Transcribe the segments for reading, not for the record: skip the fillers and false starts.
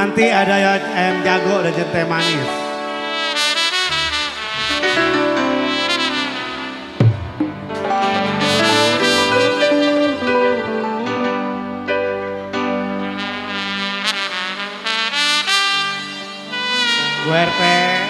Nanti ada ayam jago dan teh manis. Guerte.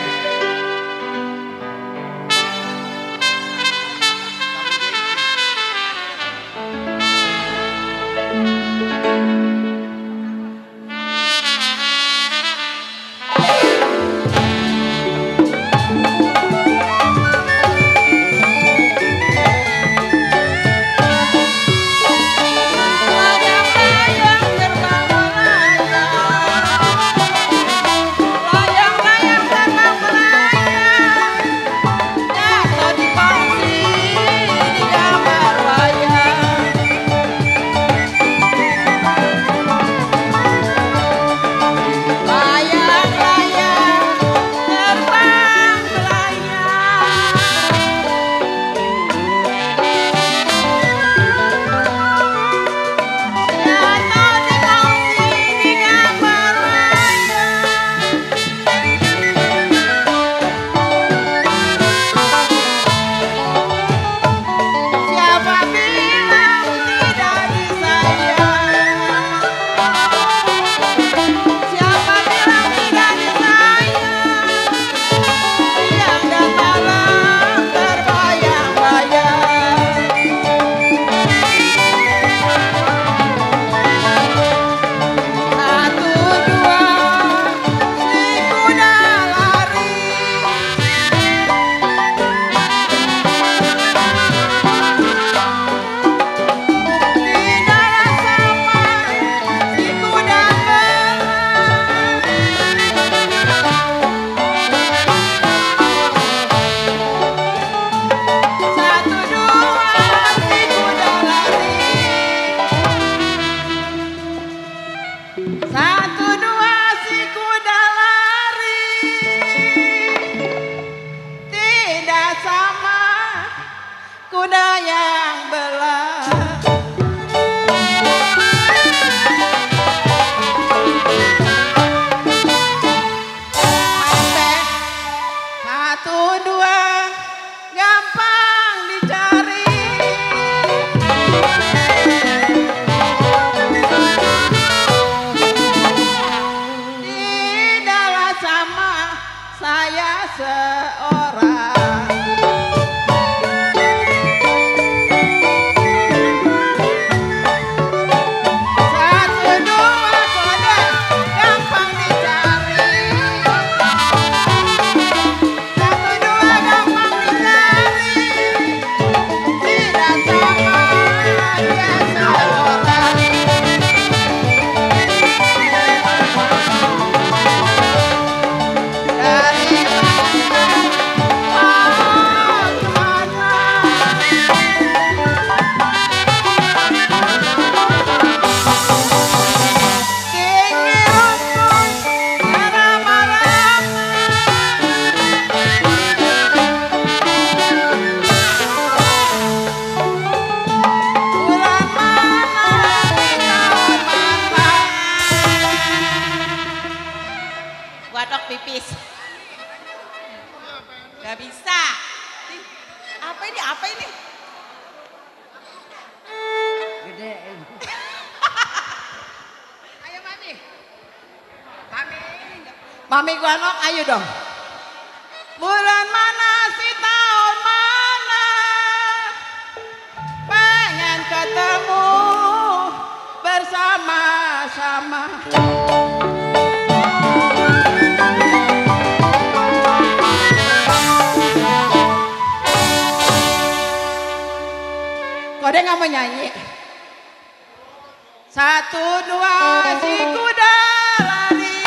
Mami Guanok, ayo dong. Bulan mana sih tahun mana pengen ketemu bersama-sama. Kode nggak mau nyanyi? 1, 2, si kuda lari.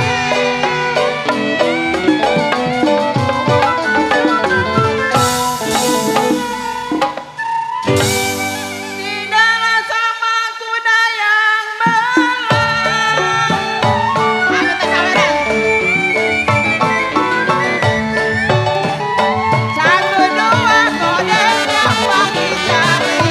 Satu dua gampang dicari.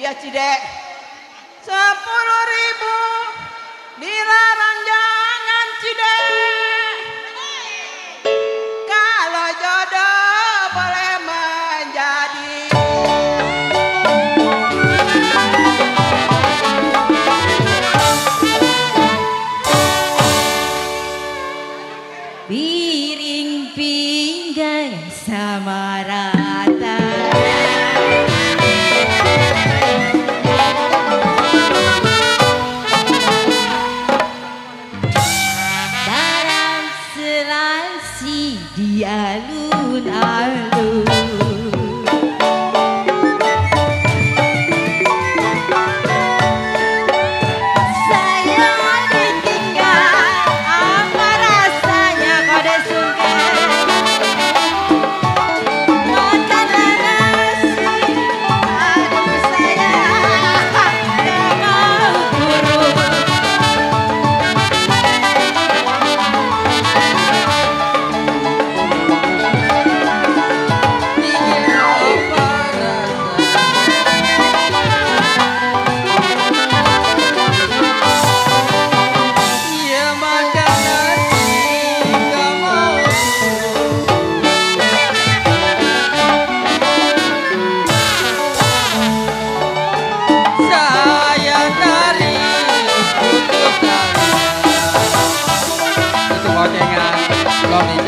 iya Cidek. 10.000 dilarang jangan Cidek. Kalau jodoh boleh menjadi. Piring pinggang sama rata. Barang selasi di alun-alun.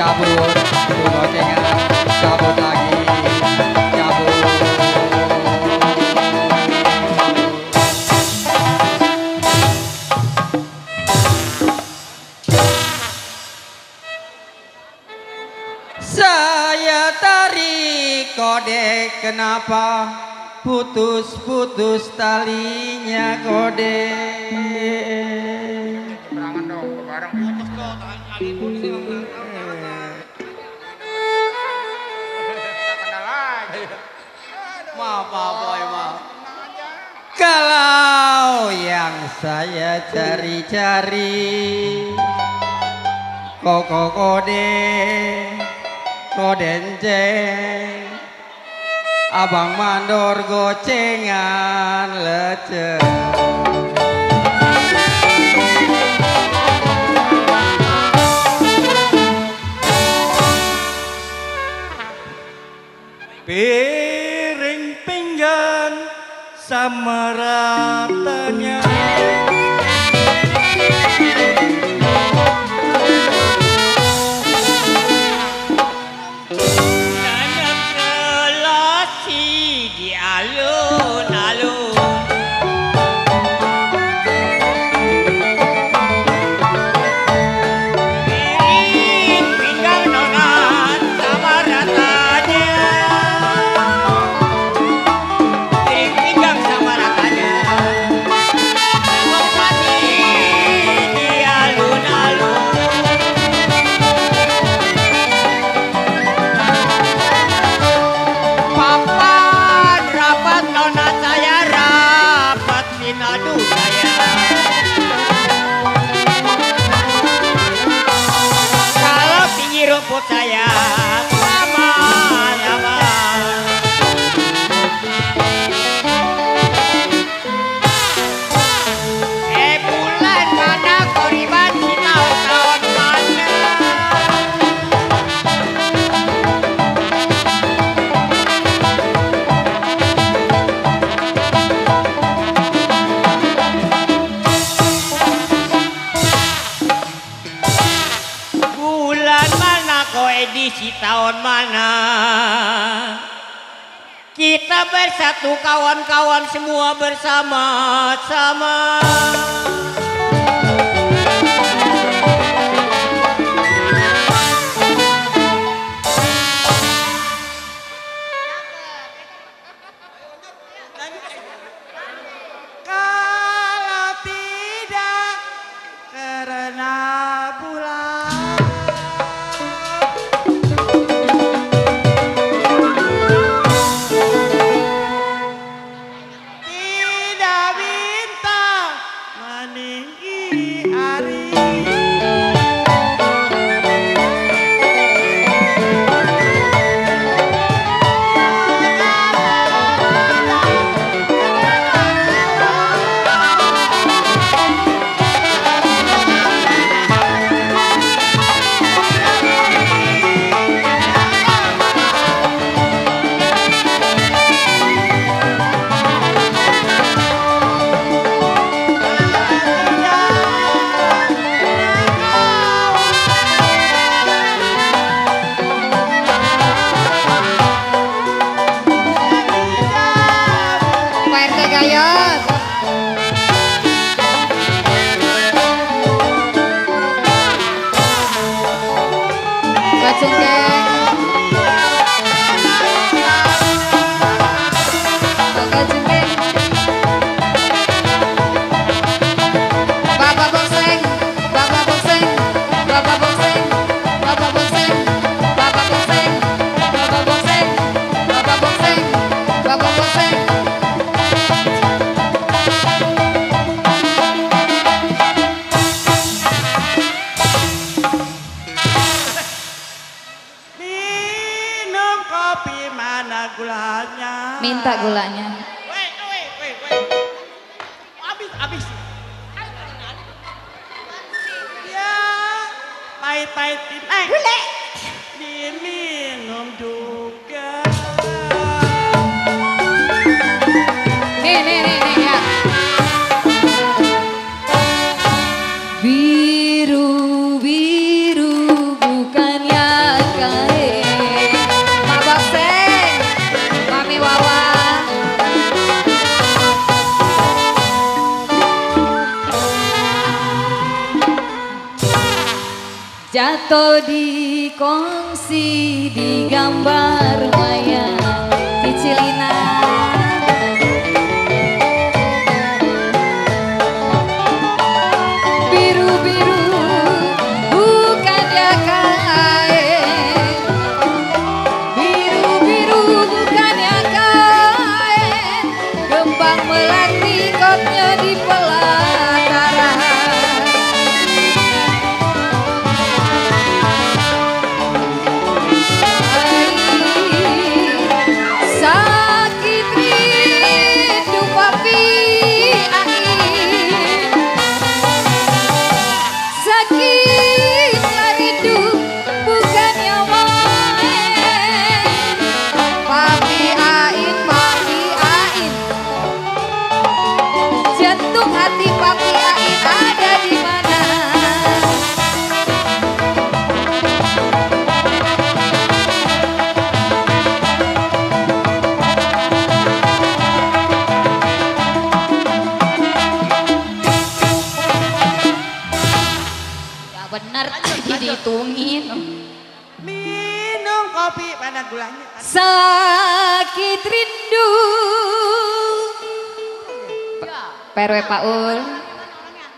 Cabut, gocengan, cabut lagi, cabut. Saya tarik kode, kenapa putus-putus talinya kode. Berangan dong, bareng putus dong, tangan kali ini. Maaf, boy, maaf. Kalau yang saya cari-cari kode kodenceng abang mandor gocengan leceh. Piring pinggan sama ratanya. Tanam selasi di alun-alun. Piring pinggang nonat sama ratanya. Piring pinggang sama ratanya. Selasi di alun-alun. Papan rapat nona saya rapat sinadu saya. Kalau tinggi rumput saya sama-sama. Bulan mana koriban si tahun mana. Bulan mana kau edisi tahun mana. Kita bersatu kawan-kawan semua bersama-sama. Kalau tidak karena bulan. Tidak bintang meninggi hari. Minta gulanya. Habis. Ya, pahit-pahitin. Gule. Diminum juga. Nih ya. Biru-biru bukannya kain. Mabok seng, Mami Wawa. Jatuh di kongsi di gambar maya Cicilina. Biru-biru bukan ya kain. Biru-biru bukan ya kain. Gembang melati kotnya di pelataran. Sakit rindu papi ain. Sakit rindu bukannya main. Papi ain. Jantung hati papi ain ada di mana? Bener dihitungin. Minum kopi pada gulanya. Sakit rindu Pak RW Paul.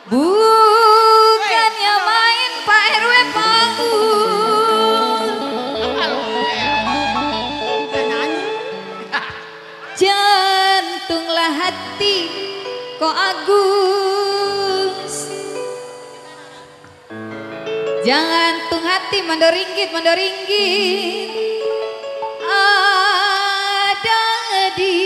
Bukannya main Pak RW Paul. Jantunglah hati kok Agus. Jantung hati mandoringgit ada di